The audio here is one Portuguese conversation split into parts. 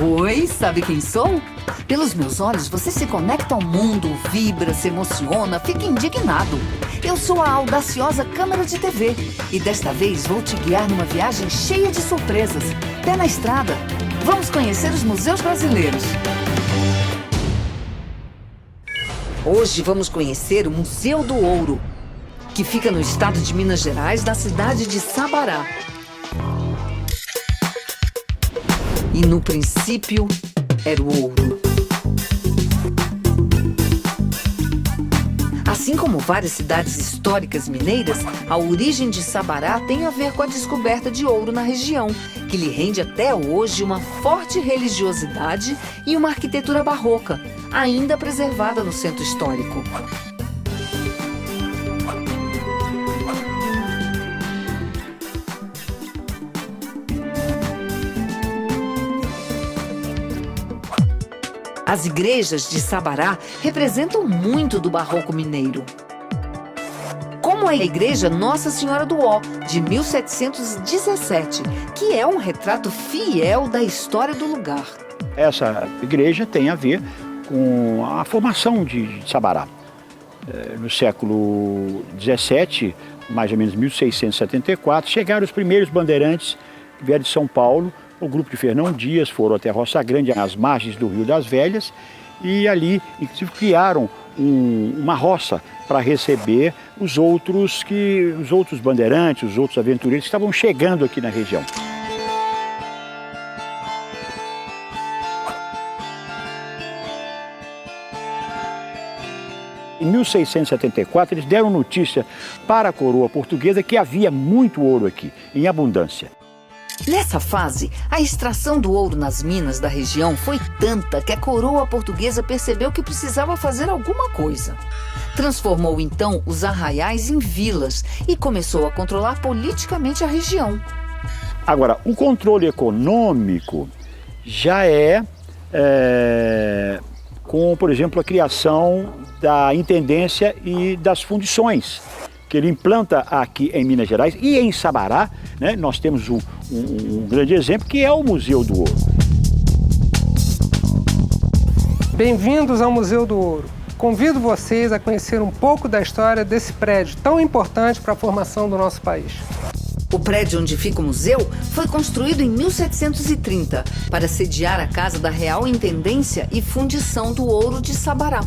Oi, sabe quem sou? Pelos meus olhos, você se conecta ao mundo, vibra, se emociona, fica indignado. Eu sou a audaciosa câmera de TV e desta vez vou te guiar numa viagem cheia de surpresas. Pé na estrada. Vamos conhecer os museus brasileiros. Hoje vamos conhecer o Museu do Ouro, que fica no estado de Minas Gerais, na cidade de Sabará. E no princípio, era o ouro. Assim como várias cidades históricas mineiras, a origem de Sabará tem a ver com a descoberta de ouro na região, que lhe rende até hoje uma forte religiosidade e uma arquitetura barroca, ainda preservada no centro histórico. As igrejas de Sabará representam muito do barroco mineiro. Como a igreja Nossa Senhora do Ó, de 1717, que é um retrato fiel da história do lugar. Essa igreja tem a ver com a formação de Sabará. No século XVII, mais ou menos 1674, chegaram os primeiros bandeirantes que vieram de São Paulo. O grupo de Fernão Dias foram até Roça Grande, às margens do Rio das Velhas, e ali inclusive criaram uma roça para receber os outros bandeirantes, os outros aventureiros que estavam chegando aqui na região. Em 1674, eles deram notícia para a coroa portuguesa que havia muito ouro aqui, em abundância. Nessa fase, a extração do ouro nas minas da região foi tanta que a coroa portuguesa percebeu que precisava fazer alguma coisa. Transformou então os arraiais em vilas e começou a controlar politicamente a região. Agora, o controle econômico já com, por exemplo, a criação da intendência e das fundições, que ele implanta aqui em Minas Gerais e em Sabará, né, nós temos um grande exemplo, que é o Museu do Ouro. Bem-vindos ao Museu do Ouro. Convido vocês a conhecer um pouco da história desse prédio tão importante para a formação do nosso país. O prédio onde fica o museu foi construído em 1730 para sediar a Casa da Real Intendência e Fundição do Ouro de Sabará.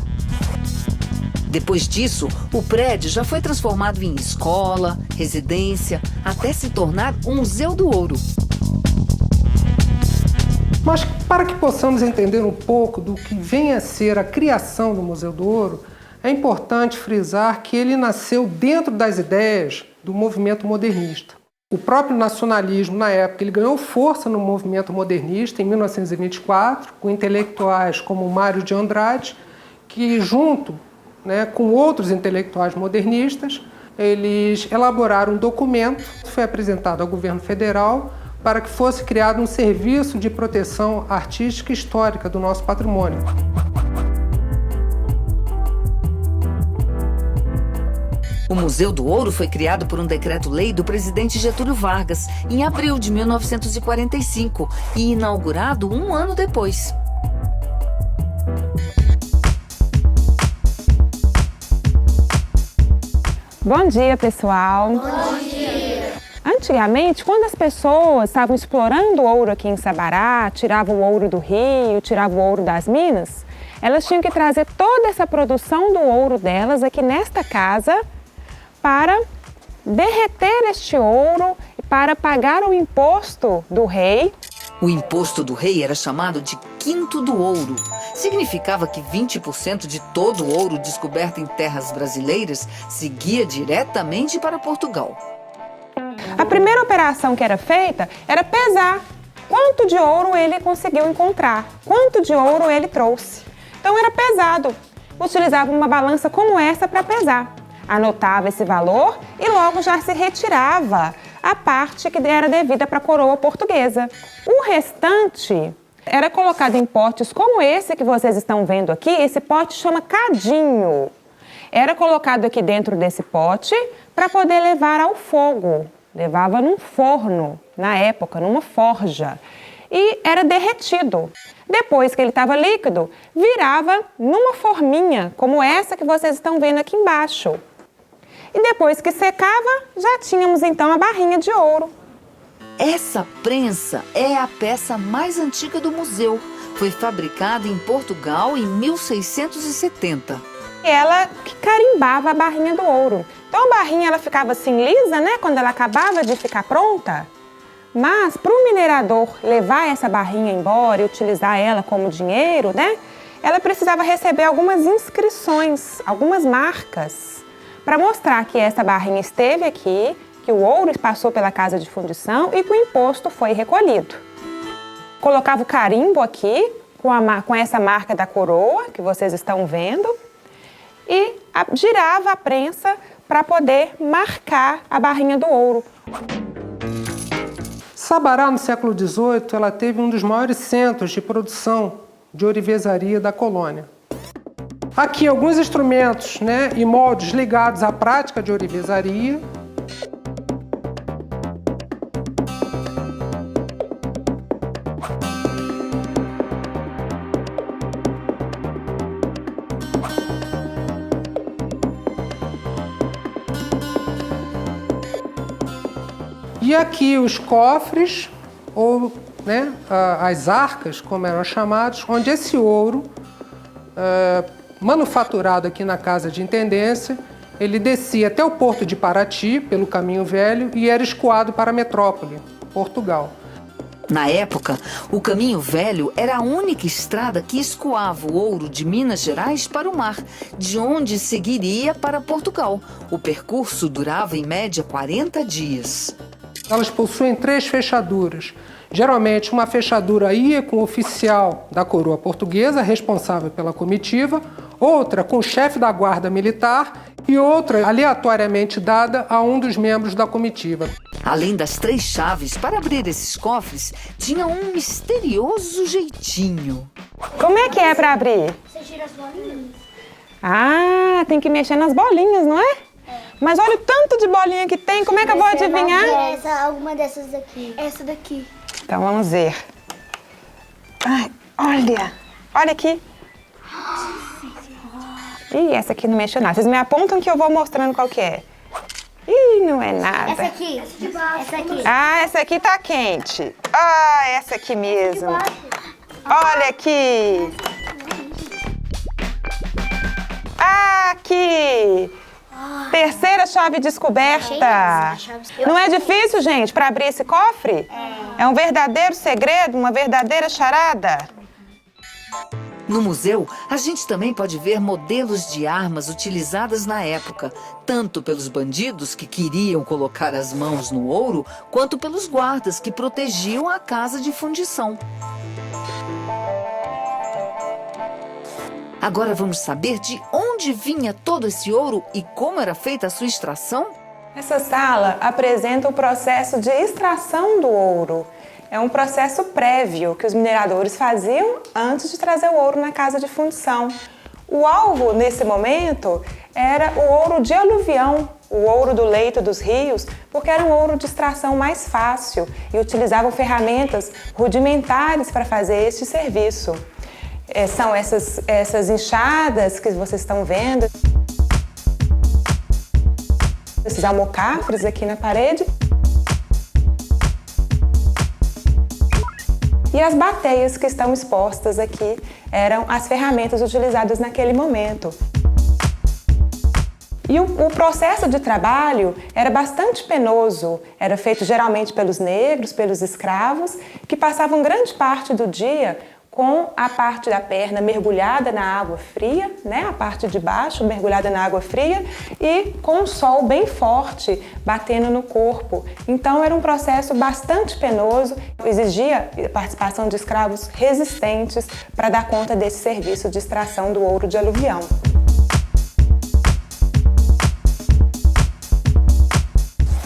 Depois disso, o prédio já foi transformado em escola, residência, até se tornar um Museu do Ouro. Mas para que possamos entender um pouco do que vem a ser a criação do Museu do Ouro, é importante frisar que ele nasceu dentro das ideias do movimento modernista. O próprio nacionalismo, na época, ele ganhou força no movimento modernista em 1924, com intelectuais como Mário de Andrade, que junto com outros intelectuais modernistas, eles elaboraram um documento que foi apresentado ao governo federal para que fosse criado um serviço de proteção artística e histórica do nosso patrimônio. O Museu do Ouro foi criado por um decreto-lei do presidente Getúlio Vargas, em abril de 1945, e inaugurado um ano depois. Bom dia, pessoal! Bom dia! Antigamente, quando as pessoas estavam explorando ouro aqui em Sabará, tiravam o ouro do rio, tiravam o ouro das minas, elas tinham que trazer toda essa produção do ouro delas aqui nesta casa para derreter este ouro e para pagar o imposto do rei. O imposto do rei era chamado de quinto do ouro. Significava que 20% de todo o ouro descoberto em terras brasileiras seguia diretamente para Portugal. A primeira operação que era feita era pesar quanto de ouro ele conseguiu encontrar, quanto de ouro ele trouxe. Então era pesado. Utilizava uma balança como essa para pesar. Anotava esse valor e logo já se retirava a parte que era devida para a coroa portuguesa. O restante era colocado em potes como esse que vocês estão vendo aqui. Esse pote chama cadinho. Era colocado aqui dentro desse pote para poder levar ao fogo. Levava num forno, na época, numa forja. e era derretido. Depois que ele estava líquido, virava numa forminha, como essa que vocês estão vendo aqui embaixo. E depois que secava, já tínhamos então a barrinha de ouro. Essa prensa é a peça mais antiga do museu. Foi fabricada em Portugal em 1670. Ela que carimbava a barrinha do ouro. Então a barrinha ela ficava assim lisa, né, quando ela acabava de ficar pronta. Mas para o minerador levar essa barrinha embora e utilizar ela como dinheiro, né, ela precisava receber algumas inscrições, algumas marcas, para mostrar que essa barrinha esteve aqui, que o ouro passou pela casa de fundição e que o imposto foi recolhido. Colocava o carimbo aqui, com essa marca da coroa, que vocês estão vendo, e girava a prensa para poder marcar a barrinha do ouro. Sabará, no século XVIII, ela teve um dos maiores centros de produção de ourivesaria da colônia. Aqui alguns instrumentos, né, e moldes ligados à prática de ourivesaria. E aqui os cofres, ou né, as arcas, como eram chamados, onde esse ouro, manufaturado aqui na Casa de Intendência, ele descia até o porto de Paraty, pelo Caminho Velho, e era escoado para a metrópole, Portugal. Na época, o Caminho Velho era a única estrada que escoava o ouro de Minas Gerais para o mar, de onde seguiria para Portugal. O percurso durava em média 40 dias. Elas possuem 3 fechaduras. Geralmente, uma fechadura ia com o oficial da coroa portuguesa, responsável pela comitiva, outra com o chefe da guarda militar e outra aleatoriamente dada a um dos membros da comitiva. Além das 3 chaves, para abrir esses cofres, tinha um misterioso jeitinho. Como é que é para abrir? Você gira as bolinhas. Ah, tem que mexer nas bolinhas, não é? Mas olha o tanto de bolinha que tem, como é que eu vou adivinhar? Alguma dessas daqui. Essa daqui. Então vamos ver. Ai, olha aqui. Ih, essa aqui não mexeu nada. Vocês me apontam que eu vou mostrando qual que é. Ih, não é nada. Essa aqui. Essa aqui. Ah, essa aqui tá quente. Ah, essa aqui mesmo. Olha aqui. Aqui. Terceira chave descoberta. Não é difícil, gente, para abrir esse cofre? É um verdadeiro segredo, uma verdadeira charada. No museu, a gente também pode ver modelos de armas utilizadas na época, tanto pelos bandidos que queriam colocar as mãos no ouro, quanto pelos guardas que protegiam a casa de fundição. Agora vamos saber de onde vinha todo esse ouro e como era feita a sua extração? Essa sala apresenta o processo de extração do ouro. É um processo prévio que os mineradores faziam antes de trazer o ouro na casa de fundição. O alvo, nesse momento, era o ouro de aluvião, o ouro do leito dos rios, porque era um ouro de extração mais fácil e utilizavam ferramentas rudimentares para fazer este serviço. São essas enxadas que vocês estão vendo, esses almocafres aqui na parede. E as bateias que estão expostas aqui eram as ferramentas utilizadas naquele momento. E o processo de trabalho era bastante penoso, era feito geralmente pelos negros, pelos escravos, que passavam grande parte do dia com a parte da perna mergulhada na água fria, né? A parte de baixo mergulhada na água fria e com o sol bem forte batendo no corpo. Então era um processo bastante penoso, exigia a participação de escravos resistentes para dar conta desse serviço de extração do ouro de aluvião.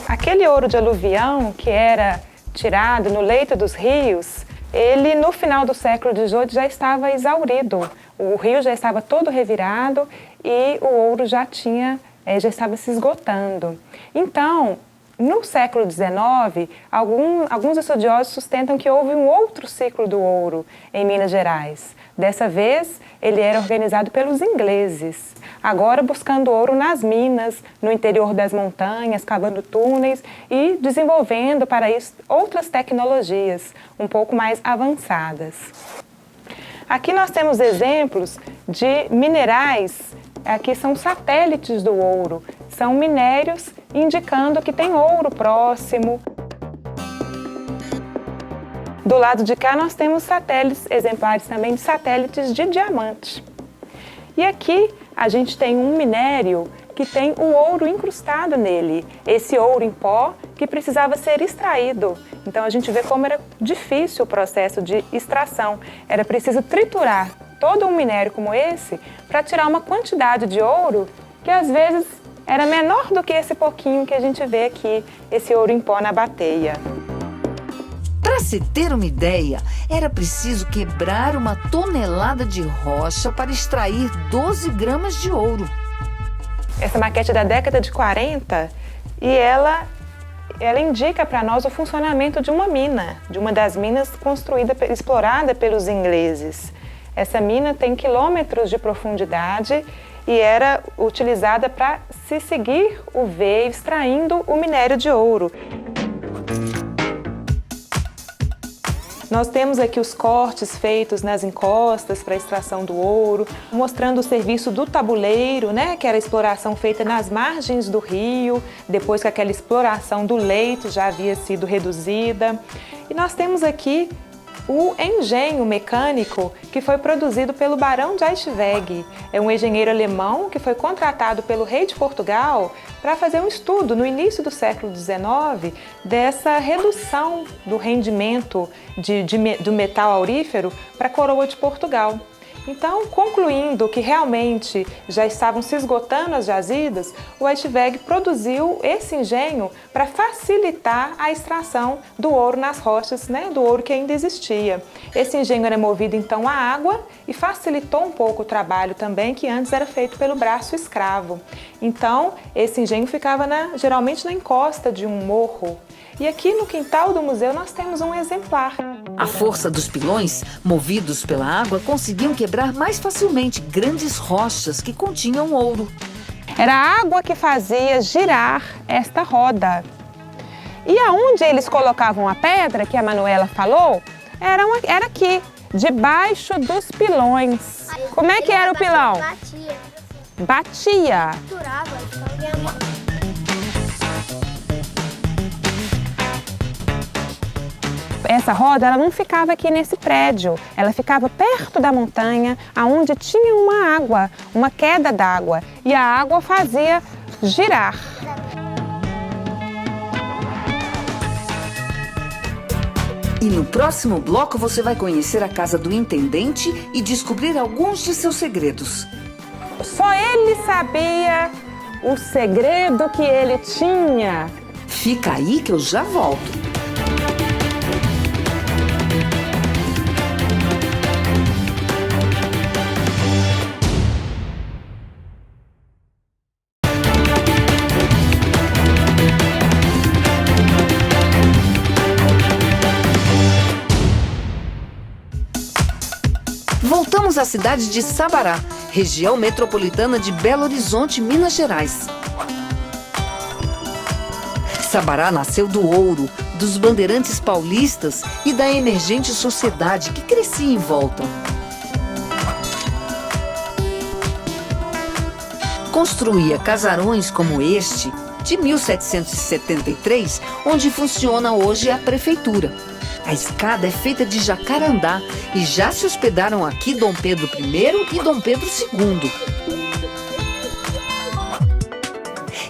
Aquele ouro de aluvião que era tirado no leito dos rios, ele, no final do século XVIII, já estava exaurido. O rio já estava todo revirado e o ouro já estava se esgotando. Então, No século XIX, alguns estudiosos sustentam que houve um outro ciclo do ouro em Minas Gerais. Dessa vez, ele era organizado pelos ingleses, agora buscando ouro nas minas, no interior das montanhas, cavando túneis e desenvolvendo para isso outras tecnologias um pouco mais avançadas. Aqui nós temos exemplos de minerais, aqui são satélites do ouro, são minérios indicando que tem ouro próximo. Do lado de cá nós temos satélites, exemplares também de satélites de diamante. E aqui a gente tem um minério que tem o ouro incrustado nele, esse ouro em pó que precisava ser extraído. Então a gente vê como era difícil o processo de extração. Era preciso triturar todo um minério como esse para tirar uma quantidade de ouro que às vezes era menor do que esse pouquinho que a gente vê aqui, esse ouro em pó na bateia. Para se ter uma ideia, era preciso quebrar 1 tonelada de rocha para extrair 12 gramas de ouro. Essa maquete é da década de 40 e ela indica para nós o funcionamento de uma mina, de uma das minas explorada pelos ingleses. Essa mina tem quilômetros de profundidade e era utilizada para se seguir o veio extraindo o minério de ouro. Nós temos aqui os cortes feitos nas encostas para a extração do ouro, mostrando o serviço do tabuleiro, né, que era a exploração feita nas margens do rio, depois que aquela exploração do leito já havia sido reduzida. E nós temos aqui o engenho mecânico que foi produzido pelo Barão de Aichweg. É um engenheiro alemão que foi contratado pelo rei de Portugal para fazer um estudo no início do século XIX dessa redução do rendimento do metal aurífero para a coroa de Portugal. Então, concluindo que realmente já estavam se esgotando as jazidas, o Aichweg produziu esse engenho para facilitar a extração do ouro nas rochas, né, do ouro que ainda existia. Esse engenho era movido então à água e facilitou um pouco o trabalho também, que antes era feito pelo braço escravo. Então, esse engenho ficava geralmente na encosta de um morro. E aqui no quintal do museu nós temos um exemplar. A força dos pilões, movidos pela água, conseguiam quebrar mais facilmente grandes rochas que continham ouro. Era a água que fazia girar esta roda. E aonde eles colocavam a pedra, que a Manuela falou, era aqui, debaixo dos pilões. Como é que era o pilão? Batia. Essa roda ela não ficava aqui nesse prédio, ela ficava perto da montanha, onde tinha uma água, uma queda d'água, e a água fazia girar. E no próximo bloco você vai conhecer a casa do intendente e descobrir alguns de seus segredos. Só ele sabia o segredo que ele tinha. Fica aí que eu já volto. Voltamos à cidade de Sabará, região metropolitana de Belo Horizonte, Minas Gerais. Sabará nasceu do ouro, dos bandeirantes paulistas e da emergente sociedade que crescia em volta. Construía casarões como este, de 1773, onde funciona hoje a prefeitura. A escada é feita de jacarandá e já se hospedaram aqui Dom Pedro I e Dom Pedro II.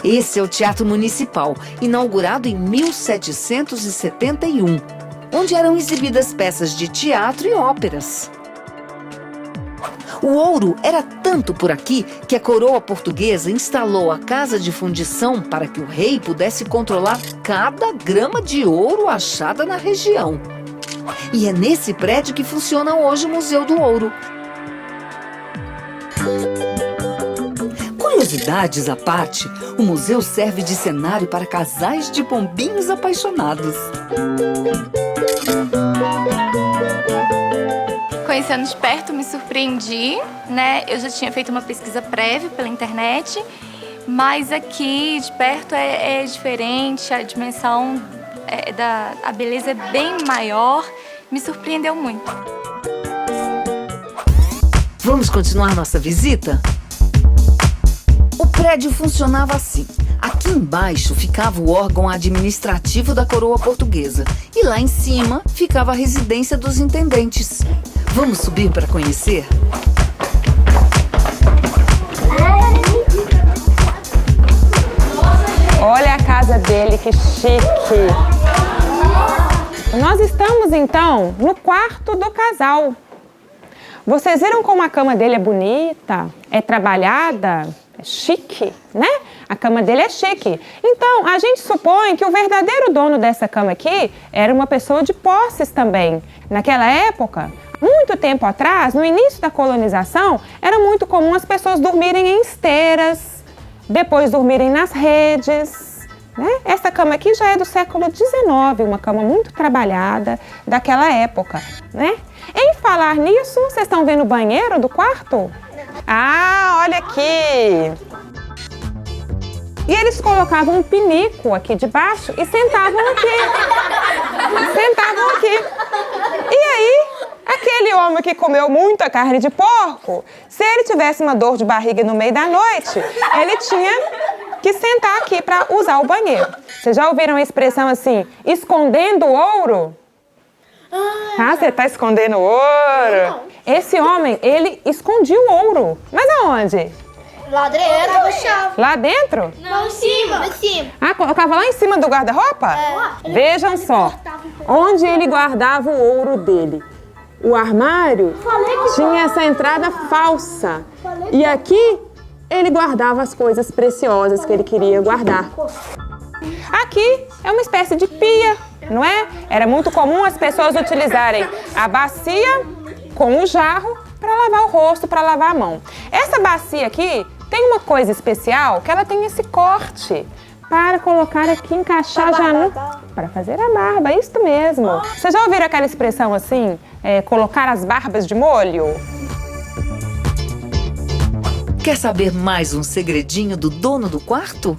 Esse é o Teatro Municipal, inaugurado em 1771, onde eram exibidas peças de teatro e óperas. O ouro era tanto por aqui que a coroa portuguesa instalou a casa de fundição para que o rei pudesse controlar cada grama de ouro achada na região. E é nesse prédio que funciona hoje o Museu do Ouro. Curiosidades à parte, o museu serve de cenário para casais de pombinhos apaixonados. Conhecendo de perto, me surpreendi, né? Eu já tinha feito uma pesquisa prévia pela internet, mas aqui de perto é diferente, a dimensão a beleza é bem maior, me surpreendeu muito. Vamos continuar nossa visita? O prédio funcionava assim. Aqui embaixo ficava o órgão administrativo da coroa portuguesa e lá em cima ficava a residência dos intendentes. Vamos subir para conhecer? Olha a casa dele, que chique! Nós estamos, então, no quarto do casal. Vocês viram como a cama dele é bonita, é trabalhada, é chique, né? A cama dele é chique. Então, a gente supõe que o verdadeiro dono dessa cama aqui era uma pessoa de posses também. Naquela época, muito tempo atrás, no início da colonização, era muito comum as pessoas dormirem em esteiras, depois dormirem nas redes, né? Essa cama aqui já é do século XIX, uma cama muito trabalhada daquela época, né? Em falar nisso, vocês estão vendo o banheiro do quarto? Ah, olha aqui! E eles colocavam um pinico aqui debaixo e sentavam aqui. Sentavam aqui. E aí, aquele homem que comeu muita carne de porco, se ele tivesse uma dor de barriga no meio da noite, ele tinha que sentar aqui para usar o banheiro. Vocês já ouviram a expressão assim, escondendo ouro? Ah, você tá escondendo ouro? Não. Esse homem, ele escondia o ouro. Mas aonde? Lá dentro. Lá dentro? Não, em cima. Em cima. Ah, colocava lá em cima do guarda-roupa? É. Vejam só, onde ele guardava o ouro dele. O armário tinha essa entrada falsa. E aqui, ele guardava as coisas preciosas que ele queria guardar. Aqui é uma espécie de pia, não é? Era muito comum as pessoas utilizarem a bacia com o jarro para lavar o rosto, para lavar a mão. Essa bacia aqui tem uma coisa especial, que ela tem esse corte para colocar aqui, encaixar já no... Para fazer a barba, isso mesmo. Vocês já ouviram aquela expressão assim, colocar as barbas de molho? Quer saber mais um segredinho do dono do quarto?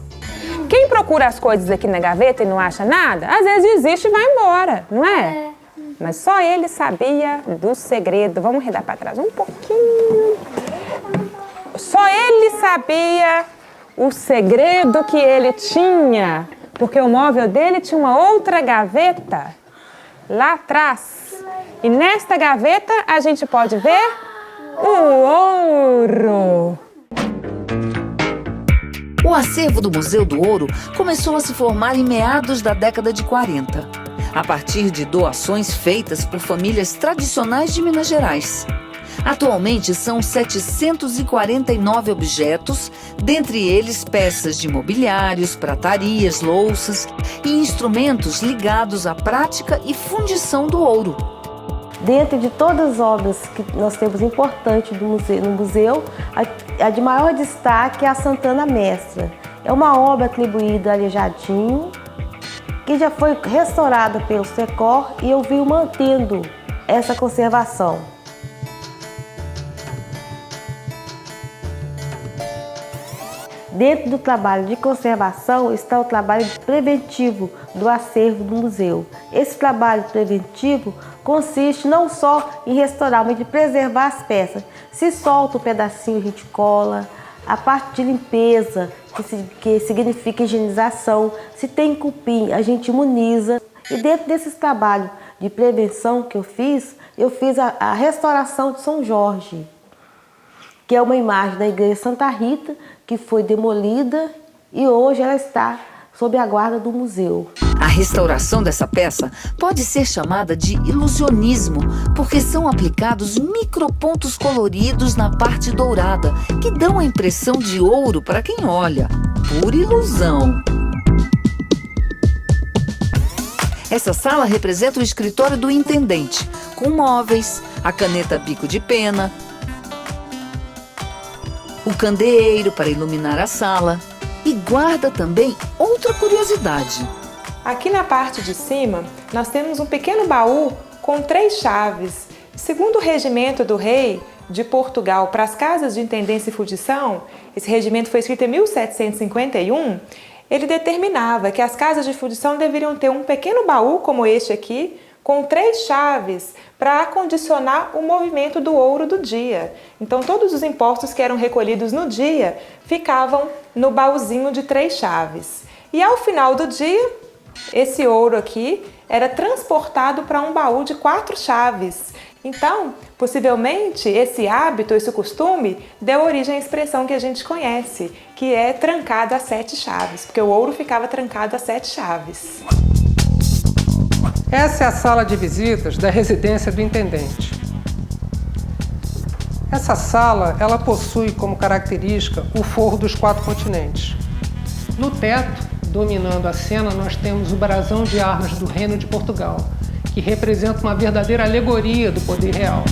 Quem procura as coisas aqui na gaveta e não acha nada, às vezes desiste e vai embora, não é? Mas só ele sabia do segredo. Vamos redar para trás um pouquinho. Só ele sabia o segredo que ele tinha, porque o móvel dele tinha uma outra gaveta lá atrás. E nesta gaveta a gente pode ver o ouro. O acervo do Museu do Ouro começou a se formar em meados da década de 40, a partir de doações feitas por famílias tradicionais de Minas Gerais. Atualmente são 749 objetos, dentre eles peças de mobiliários, pratarias, louças e instrumentos ligados à prática e fundição do ouro. Dentro de todas as obras que nós temos importantes no museu, a de maior destaque é a Santana Mestra. É uma obra atribuída a Aleijadinho, que já foi restaurada pelo Secor e eu venho mantendo essa conservação. Dentro do trabalho de conservação está o trabalho preventivo do acervo do museu. Esse trabalho preventivo consiste não só em restaurar, mas de preservar as peças. Se solta um pedacinho, a gente cola. A parte de limpeza, que significa higienização. Se tem cupim, a gente imuniza. E dentro desses trabalhos de prevenção que eu fiz a restauração de São Jorge, que é uma imagem da Igreja Santa Rita, que foi demolida e hoje ela está sob a guarda do museu. A restauração dessa peça pode ser chamada de ilusionismo, porque são aplicados micropontos coloridos na parte dourada, que dão a impressão de ouro para quem olha. Pura ilusão. Essa sala representa o escritório do intendente, com móveis, a caneta bico de pena, o candeeiro para iluminar a sala e guarda também outra curiosidade. Aqui na parte de cima, nós temos um pequeno baú com 3 chaves. Segundo o regimento do rei de Portugal para as casas de intendência e fundição, esse regimento foi escrito em 1751, ele determinava que as casas de fundição deveriam ter um pequeno baú como este aqui, com 3 chaves para acondicionar o movimento do ouro do dia. Então todos os impostos que eram recolhidos no dia ficavam no baúzinho de 3 chaves. E ao final do dia, esse ouro aqui era transportado para um baú de 4 chaves. Então, possivelmente, esse hábito, esse costume, deu origem à expressão que a gente conhece, que é trancado a 7 chaves, porque o ouro ficava trancado a 7 chaves. Essa é a sala de visitas da residência do intendente. Essa sala, ela possui como característica o forro dos 4 continentes. No teto, dominando a cena, nós temos o brasão de armas do Reino de Portugal, que representa uma verdadeira alegoria do poder real.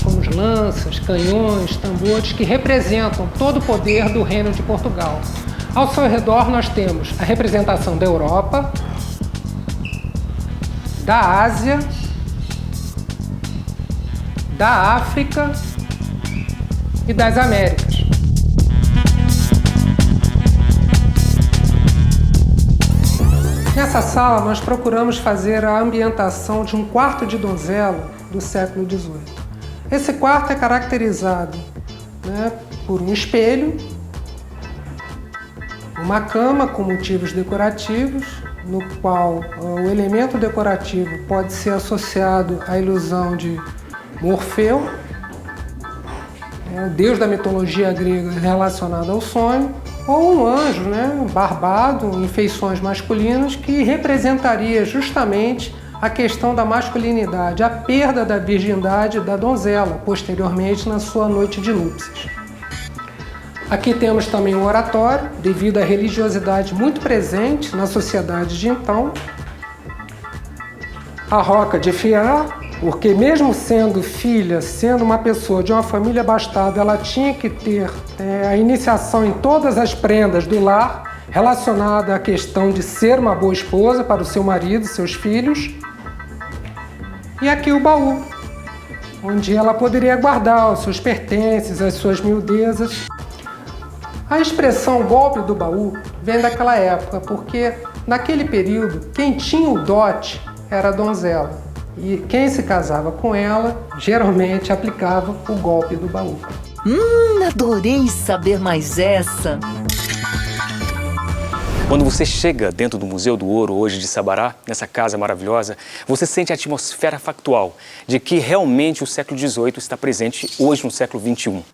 Como os lanças, canhões, tambores, que representam todo o poder do Reino de Portugal. Ao seu redor nós temos a representação da Europa, da Ásia, da África e das Américas. Nessa sala, nós procuramos fazer a ambientação de um quarto de donzela do século XVIII. Esse quarto é caracterizado, por um espelho, uma cama com motivos decorativos, no qual o elemento decorativo pode ser associado à ilusão de Morfeu, o deus da mitologia grega relacionado ao sonho, ou um anjo, barbado, em feições masculinas, que representaria justamente a questão da masculinidade, a perda da virgindade da donzela, posteriormente na sua noite de núpcias. Aqui temos também um oratório, devido à religiosidade muito presente na sociedade de então. A Roca de Fiar, porque mesmo sendo filha, sendo uma pessoa de uma família abastada, ela tinha que ter a iniciação em todas as prendas do lar, relacionada à questão de ser uma boa esposa para o seu marido, seus filhos. E aqui o baú, onde ela poderia guardar os seus pertences, as suas miudezas. A expressão golpe do baú vem daquela época, porque naquele período quem tinha o dote era a donzela. E quem se casava com ela, geralmente aplicava o golpe do baú. Adorei saber mais essa. Quando você chega dentro do Museu do Ouro hoje de Sabará, nessa casa maravilhosa, você sente a atmosfera factual de que realmente o século XVIII está presente hoje no século XXI.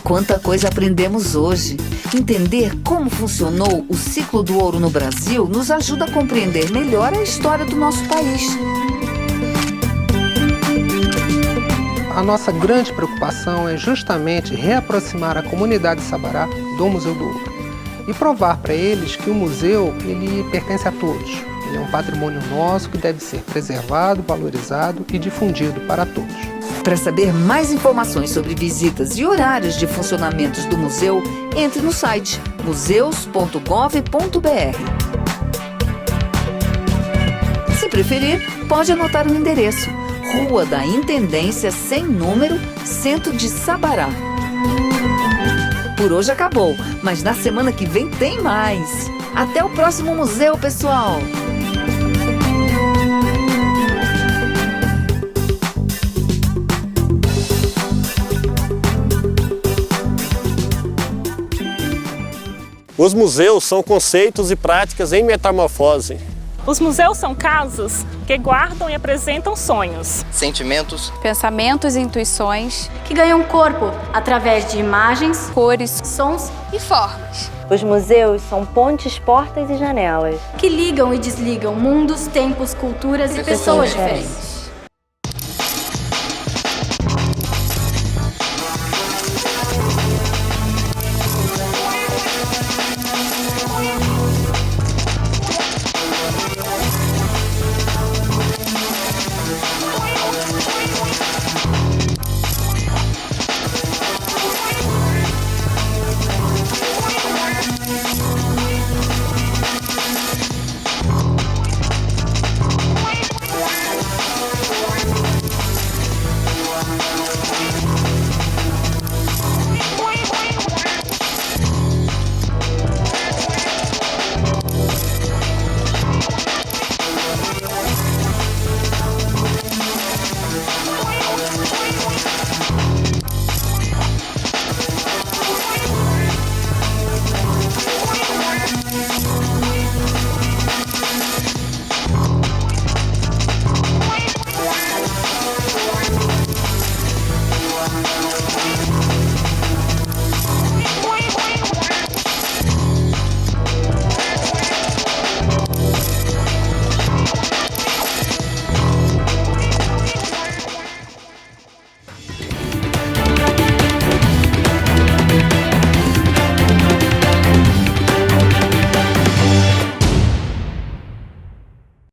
Quanta coisa aprendemos hoje. Entender como funcionou o ciclo do ouro no Brasil nos ajuda a compreender melhor a história do nosso país. A nossa grande preocupação é justamente reaproximar a comunidade de Sabará do Museu do Ouro e provar para eles que o museu ele pertence a todos. Ele é um patrimônio nosso que deve ser preservado, valorizado e difundido para todos. Para saber mais informações sobre visitas e horários de funcionamentos do museu, entre no site museus.gov.br. Se preferir, pode anotar o endereço: Rua da Intendência, sem número, Centro de Sabará. Por hoje acabou, mas na semana que vem tem mais. Até o próximo museu, pessoal! Os museus são conceitos e práticas em metamorfose. Os museus são casas que guardam e apresentam sonhos, sentimentos, pensamentos e intuições que ganham corpo através de imagens, cores, sons e formas. Os museus são pontes, portas e janelas que ligam e desligam mundos, tempos, culturas e pessoas diferentes.